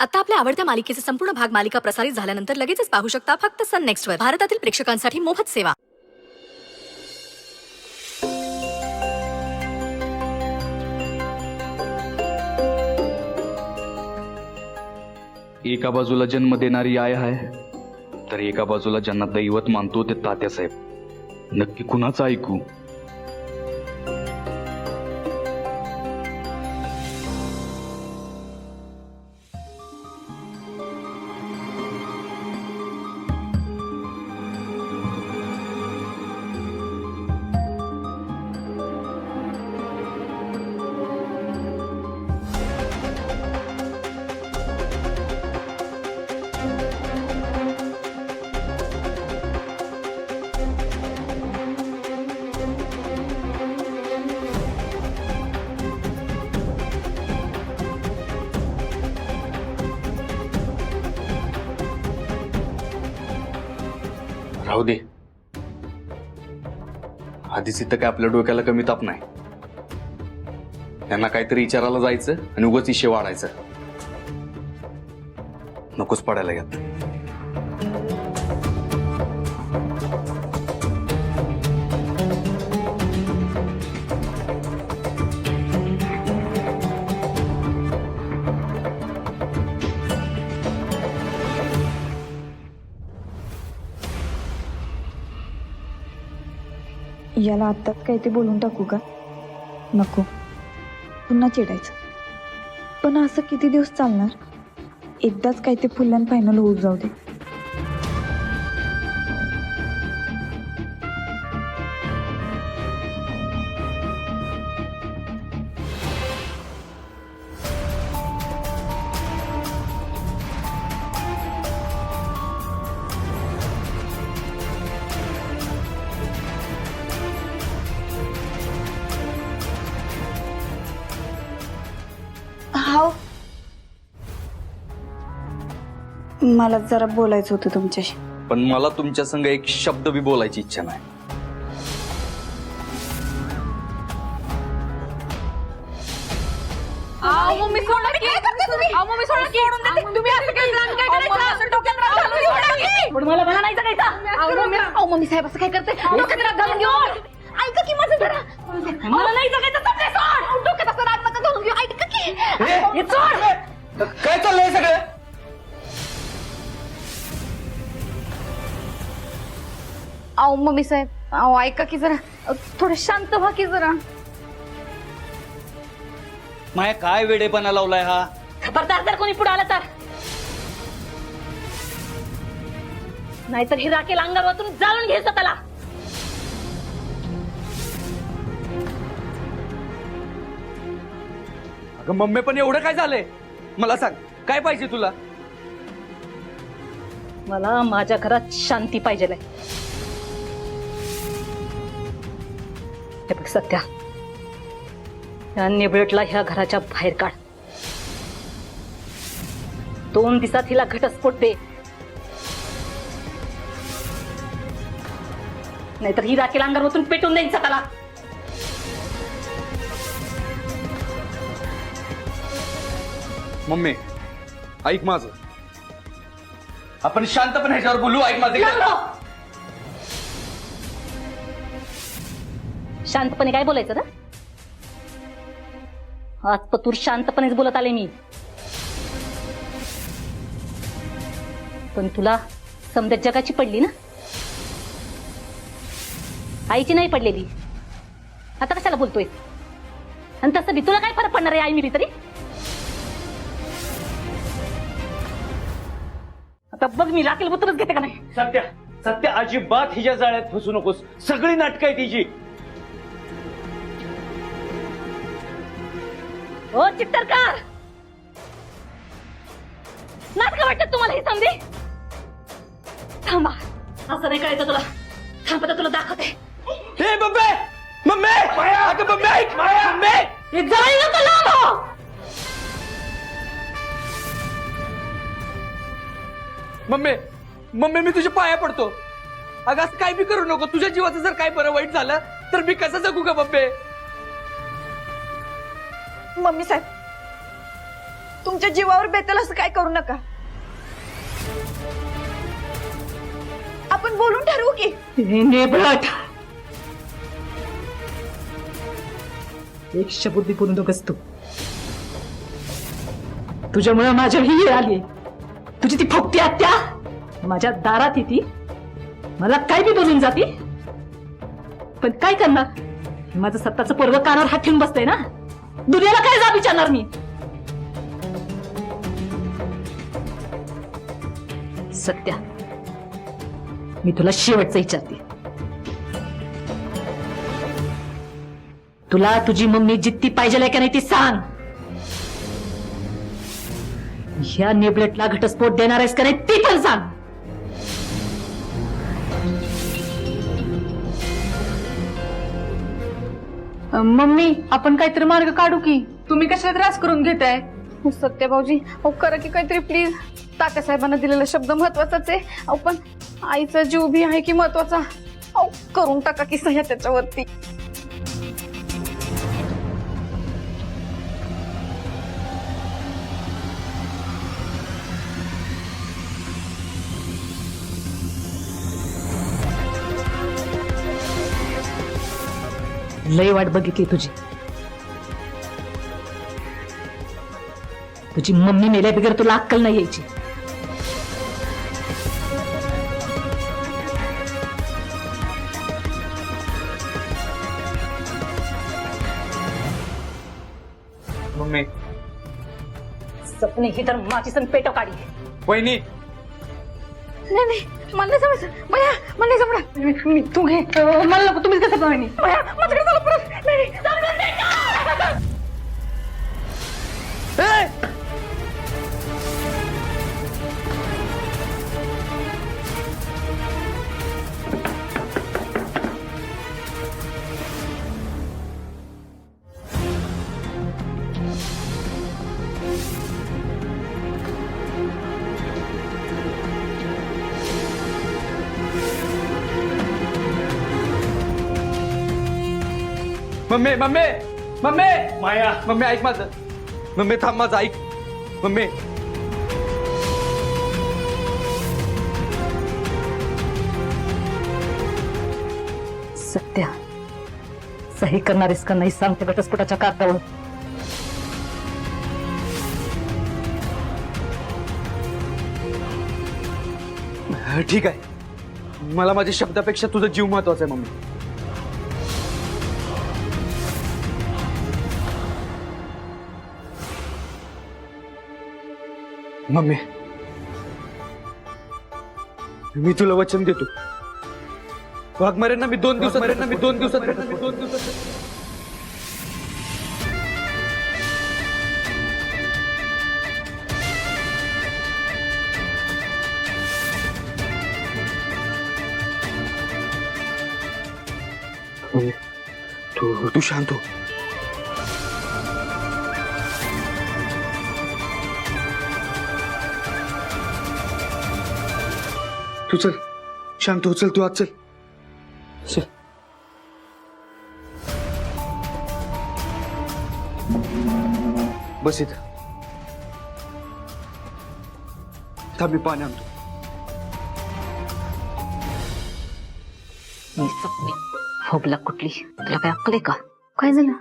आता आपल्या आवडत्या मालिकेचे संपूर्ण भाग मालिका प्रसारित झाल्यानंतर लगेचच पाहू शकता फक्त सन नेक्स्टवर. भारतातील प्रेक्षकांसाठी मोफत सेवा. एका बाजूला जन्म देणारी आई आहे, तर एका बाजूला ज्यांना दैवत मानतो ते तात्यासाहेब. नक्की कुणाचं ऐकू? राहू दे, आधीच इथं काय आपल्या डोक्याला कमी ताप नाही. त्यांना काहीतरी विचारायला जायचं आणि उगाच इशे वाढायचं. नकोच पडायला घेत. याला आत्ताच काय ते बोलून टाकू का? नको, पुन्हा चिडायचं. पण असं किती दिवस चालणार? एकदाच काय ते फुल अँड फायनल होऊ जाऊ दे. मला जरा बोलायचं होतं तुमच्याशी. पण मला तुमच्या संग एक शब्द बी बोलायची इच्छा नाही. मम्मी साहेब असं काय करते? ऐका की माझं जरा. मला नाही जगायचं. डोक्यात असं राग नका घालून घेऊ. ऐका की. हे सोड. काय चाललंय सगळं? अहो मम्मी साहेब, अहो ऐका की जरा. थोडं शांत व्हा की जरा. माया काय वेडेपणा लावलाय हा? खबरदार जर कोणी पुढे आला तर. नाहीतर ही राखेल अंगावरून जाळून घ्यायचं त्याला. अगं मम्मी, पण एवढं काय झालंय? मला सांग, काय पाहिजे तुला? मला माझ्या घरात शांती पाहिजे. हे बघ सत्या, या निबळटला ह्या घराच्या बाहेर काढ. 2 दिवसात हिला घटस्फोट दे, नाहीतर ही राखेल अंगावरून पेटून देईन त्याला. मम्मी ऐक माझं, आपण शांतपणे ह्याच्यावर बोलू. ऐक माझे. शांतपणे काय बोलायचं ना? आज पतूर शांतपणेच बोलत आले मी. पण तुला समजा जगाची पडली ना, आईची नाही पडलेली. आता कशाला बोलतोय? आणि तसं बी तुला काय फरक पडणार आहे आई मी तरी? आता बघ मी राखेल बुतरच घेते का नाही. सत्या, सत्या अजिबात हिच्या जाळ्यात फसू नकोस. सगळी नाटकं आहे तिची. हो चित्तरकार, नाटकं वाटत तुम्हाला ही संधी? थांबा, असं नाही कळायचं तुला. थांब आता तुला दाखवते. हे मम्मी, मम्मी, अगं मम्मी ऐक. मम्मी, हे जाळी नको लावू. मम्मी, मम्मी मी तुझ्या पाया पडतो. अगं असं काय बी करू नको. तुझ्या जीवाचं जर काय बरं वाईट झालं तर मी कसं जगू का मम्मी? मम्मी साहेब, तुमच्या जीवावर बेतेल असं काय करू नका. आपण बोलून ठरवू की. नेबळट, एक शब्द बोलू नकोस तू. तुझ्यामुळे माझ्या ही आली. तुझी ती फुकटी आत्या माझ्या दारात येते, मला काय बी बोलून जाते. पण काय करणार, माझं सत्ताचं पर्व कानावर हात ठेवून बसतंय ना. दुनियाला काय जा विचारणार मी. सत्या, मी तुला शेवटचं विचारते. तुला तुझी मम्मी जित्ती पाहिजे का नाही ती सांग. ह्या नेबलेटला घटस्फोट देणार आहेस का नाही ती पण सांग. मम्मी, आपण काहीतरी मार्ग काढू की. तुम्ही कशाला त्रास करून घेताय. सत्य भाऊजी, अहो करा की काहीतरी प्लीज. तात्यासाहेबांना दिलेला शब्द महत्वाचाच आहे. अहो पण आईचा जीव बी आहे की महत्वाचा. अहो करून टाका की सह्या त्याच्यावरती. लय वाट बघितली तुझी. तुझी मम्मी मेल्या बिगर तुला अक्कल नाही यायची. मम्मी, सपने ही तर माझी सण पेटो काढी. वहिनी, नाही नाही, मला नाही समजलं. मला नाही समजलं. तू घे. मला नको. तुम्हीच कसं पाहिजे. माझ्याकडे चला परत. नाही मम्मी, मम्मी, मम्मी, माया, मम्मी ऐक माझं. मम्मी थांब, माझं ऐक. मम्मी, सत्या, सही करणारेस का नाही सांगते घटस्फोटाच्या कागदावर. ठीक आहे. मला माझ्या शब्दापेक्षा तुझा जीव महत्वाचा आहे मम्मी. मम्मी, मी तुला वचन देतो. वाघमाऱ्यांना मी 2 दिवसात तू शांत हो. तू चल, शांत हो. चल, तू आज चल. चल. बस इथं. थांब, मी पाणी आणतो. मी सपने होबला कुठली, तुला काय अक्कल आहे का. काय झालं.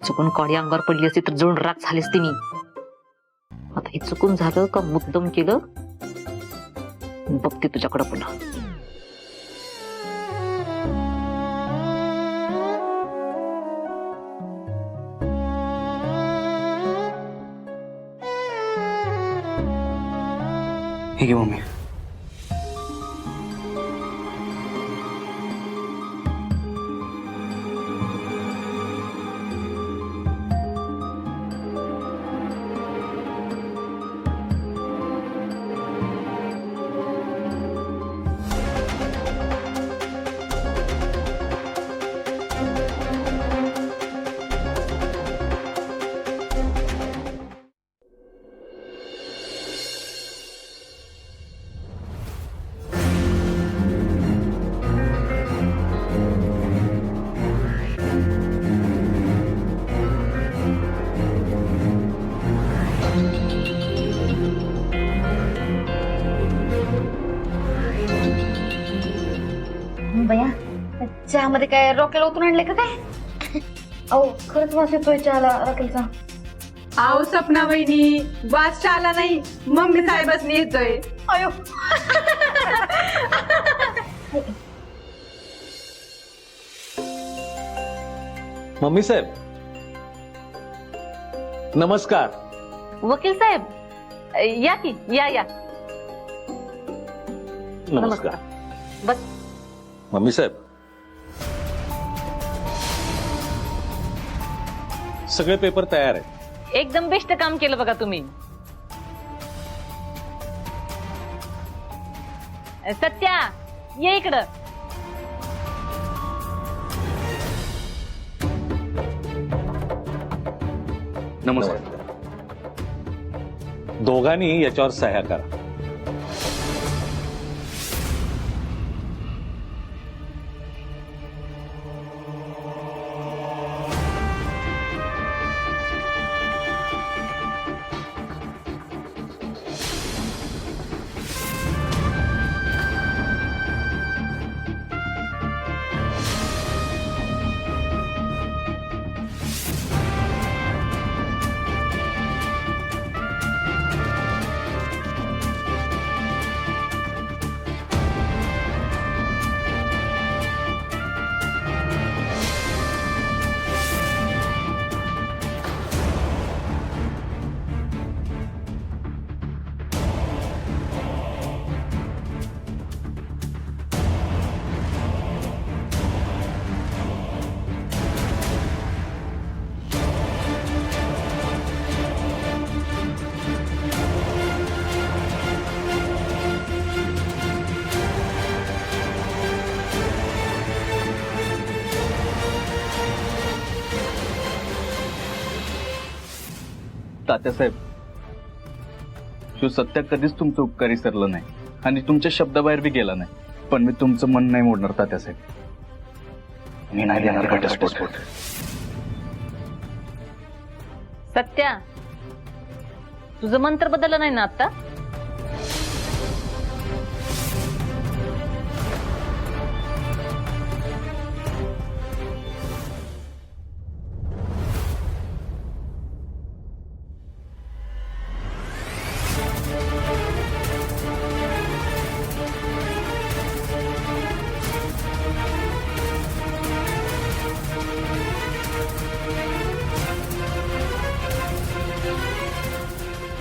चुकून कॉडी अंगावर पडली असती तर जळून राख झाली असती मी. आता हे चुकून झालं का मुद्दम केलं बघते तुझ्याकडं पुन्हा. हे घे मम्मी. चहामध्ये काय रॉकेल ओतून आणले का काय? अहो खरंच वास येतोय चहाला रॉकेलचा. आहो सपना वहिनी, वास चहाला नाही, मम्मी साहेबांनी येतोय. अयो मम्मी साहेब नमस्कार. वकील साहेब या की या. नमस्कार. बस. मम्मी साहेब सगळे पेपर तयार आहेत. एकदम बेस्ट काम केलं बघा तुम्ही. सत्या ये इकडं. नमस्कार. दोघांनी याच्यावर सह्या करा. तात्यासाहेब, शिव सत्या कधीच तुमचं उपकार विसरलं नाही आणि तुमच्या शब्दाबाहेर बी गेला नाही. पण मी तुमचं मन नाही मोडणार तात्यासाहेब. मी नाही देणार घटस्फोट. सत्या तुझं मंत्र बदललं नाही ना आता?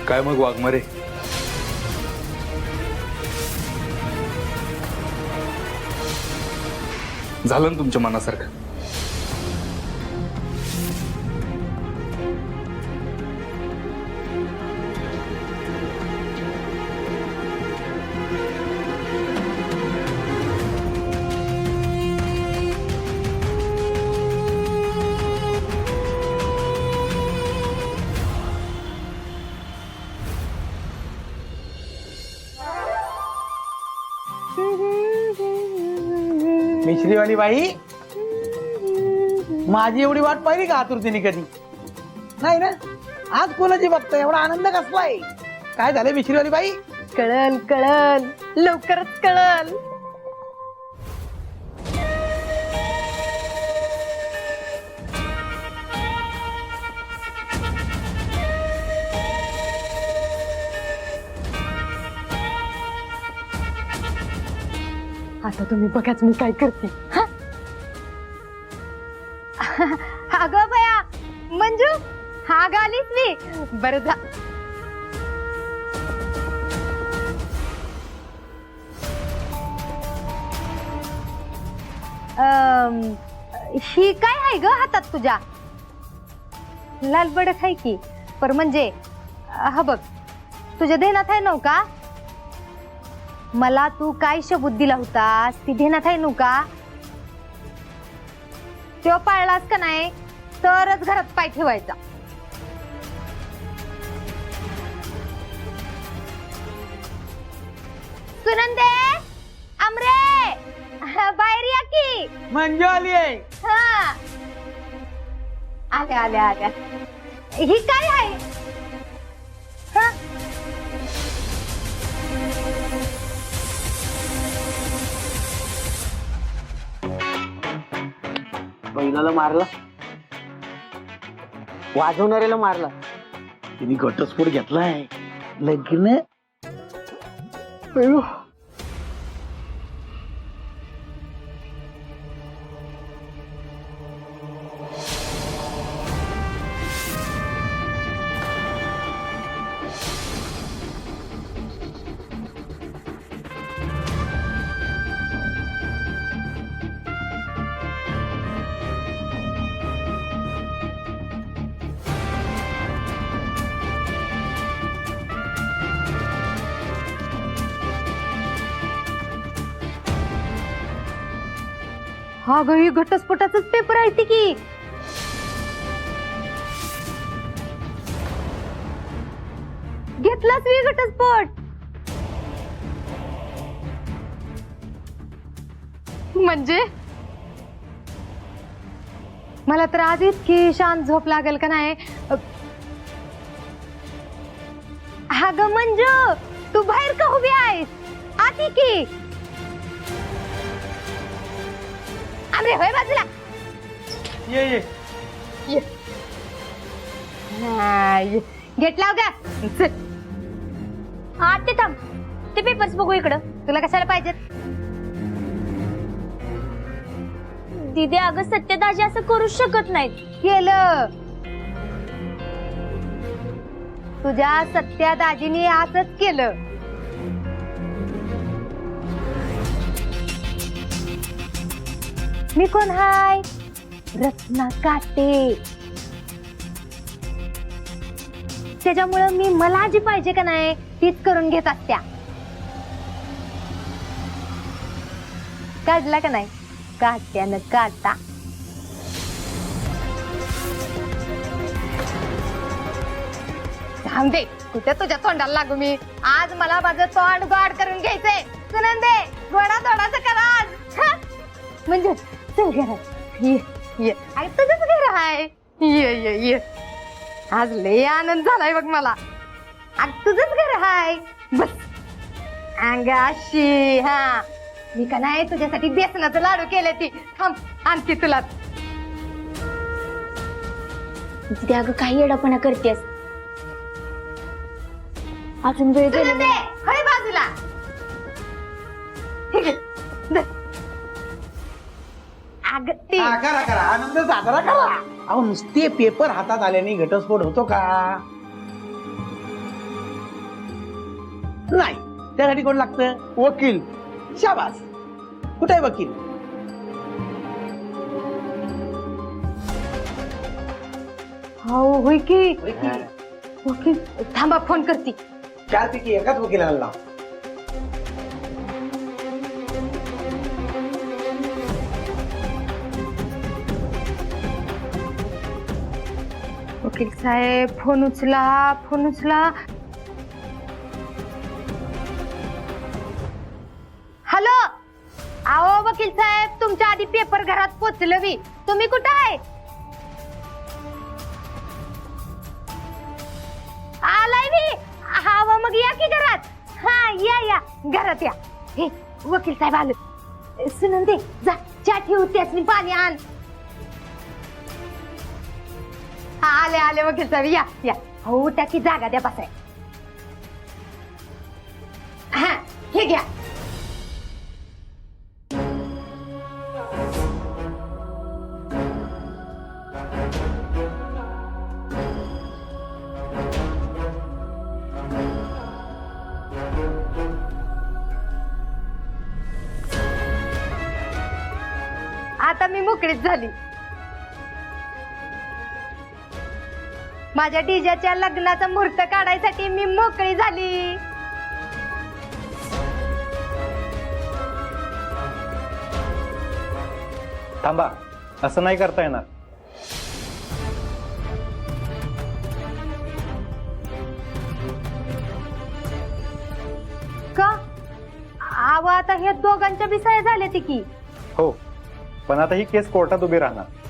काय मग वाघमारे, झालं ना तुमच्या मनासारखं? मिश्रीवाली बाई, माझी एवढी वाट पाहिली का आतुरतेने कधी? नाही ना. आज कोणाची बघताय? एवढा आनंद कसलाय? काय झालं मिश्रीवाली बाई? कळल कळल लवकरच कळल. आता तुम्ही बघाच मी काय करते. अगं बया मंजू, हा गालीच मी. बरं जा. ही काय आहे ग हातात तुझ्या? लाल बडक आहे की. पर म्हणजे हा बघ, तुझ्या ध्यानात आहे नव का? मला तू काय शब्द दिला होतास ती ध्यानात आहे नव का? तो पाळलास का नाही तरच घरात पाय ठेवायचा. सुनंदे, अमरे, बाहेर या की. मंजू आली आहे. हा आल्या आल्या आल्या. ही काय आहे? हा बैलाला मारला, वाजवणाऱ्याला मारला, तिने घटस्फोट घेतलाय, लग्न. अयो. हा ग ही घटस्फोटाचाच पेपर आहे ती की. घेतलाच मी घटस्फोट. म्हणजे मला तर आज इतकी शांत झोप लागेल का नाही. हा ग मंजू, तू बाहेर का उभी आहेस? आती की. अरे होय बाजूला ये ये ये. नाही घेतला का चल. हा ते थांब, ते पेपर्स बघू इकडं. तुला कशाला पाहिजेत? दीदी अगं सत्यदाजी असं करू शकत नाहीत. केलं तुझ्या सत्यदाजीने असंच केलं. मी कोण हाय? रत्ना काटे. त्याच्यामुळं मी मला जी पाहिजे का नाही तीच करून घेत असत्या. काढला का नाही काट्यानं काटा. थांब दे, कुठे तुझ्या तोंडाला लागू मी. आज मला माझं तोंड गोड करून घ्यायचंय. सुनंदे गोडा तोडाचं करा आज. म्हणजे चल घरात ये ये. अरे तुझंच घर आहे. ये ये ये. आज लय आनंद झालाय बघ मला. अग तुझंच घर आहे. बस अंगाशी. हा मी का नाही तुझ्यासाठी बेसनाचं लाडू केले ती. थांब आणखी तुला. अगं काही येडापणा करतेस. अजून वेळ बाजूला. ठीक आहे करा करा, आनंद साजरा करा. अहो नुसते पेपर हातात आल्याने घटस्फोट होतो का? नाही, त्यासाठी कोण लागतं? वकील. शाबास. कुठे आहे वकील? हो होय की. वकील थांबा फोन करते. 4 पैकी एकाच वकिलाला लाव. वकील साहेब फोन उचला, फोन उचला. हॅलो. आओ वकील साहेब, तुमच्या आधी पेपर घरात पोचलं मी. तुम्ही कुठं आहे? आलाय मी. हा मग या की घरात. हा या या घरात या. हे वकील साहेब आलं. सुनंदे जा चहा ठेवू, त्यासनी पाणी आण. हा आले आले वकील साहेब या या. हो टाकी जागा द्या बसाय. हा हे घ्या. आता मी मोकळीच झाली. माझ्या डीजाच्या लग्नाचा मुहूर्त काढायसाठी मी मोकळी झाली. थांबा, असं नाही करता येणार. का? आव आता हे दोघांच्या बिसाया झाले ती की. हो, पण आता ही केस कोर्टात उभी राहणार.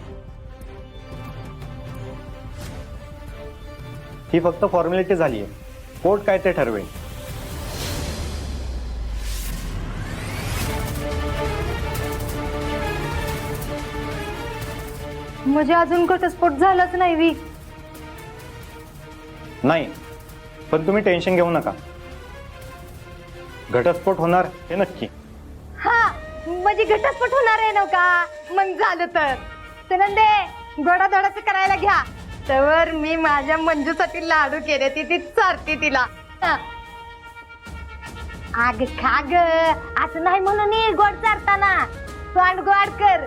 ही फक्त फॉर्मॅलिटी झाली आहे. कोर्ट काय ते ठरवेल. म्हणजे अजून घटस्फोट झालाच नाही वी. नाही, पण तुम्ही टेन्शन घेऊ नका. घटस्फोट होणार हे नक्की. हा म्हणजे घटस्फोट होणार आहे ना का? मग झालं तर सुनंदे गोडाधोडाचं करायला घ्या. तर मी माझ्या मंजूसाठी लाडू केले ती चारते तिला. आग खा ग, असं नाही म्हणून गोड चारताना तोंड गोड कर.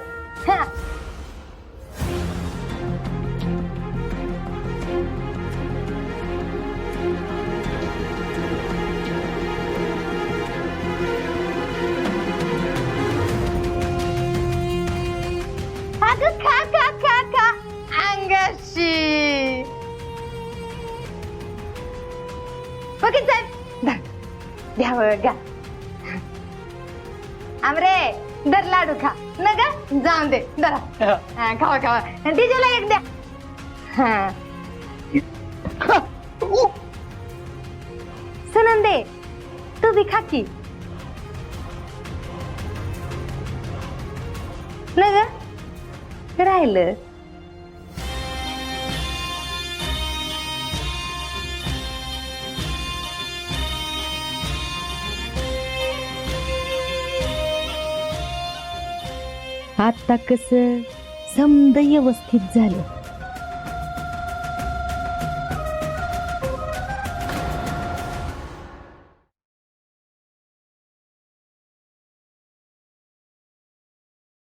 अगं खा खा खा खा अंगाशी. बघित साहेब घ्यावं गा. आमरे दर लाडू खा न ग, जाऊन दे दरा. खावा खावा तिच्याला एक द्या. सुनंदे तू बी खा की न ग. राहिलं आता कसं समद व्यवस्थित झालं.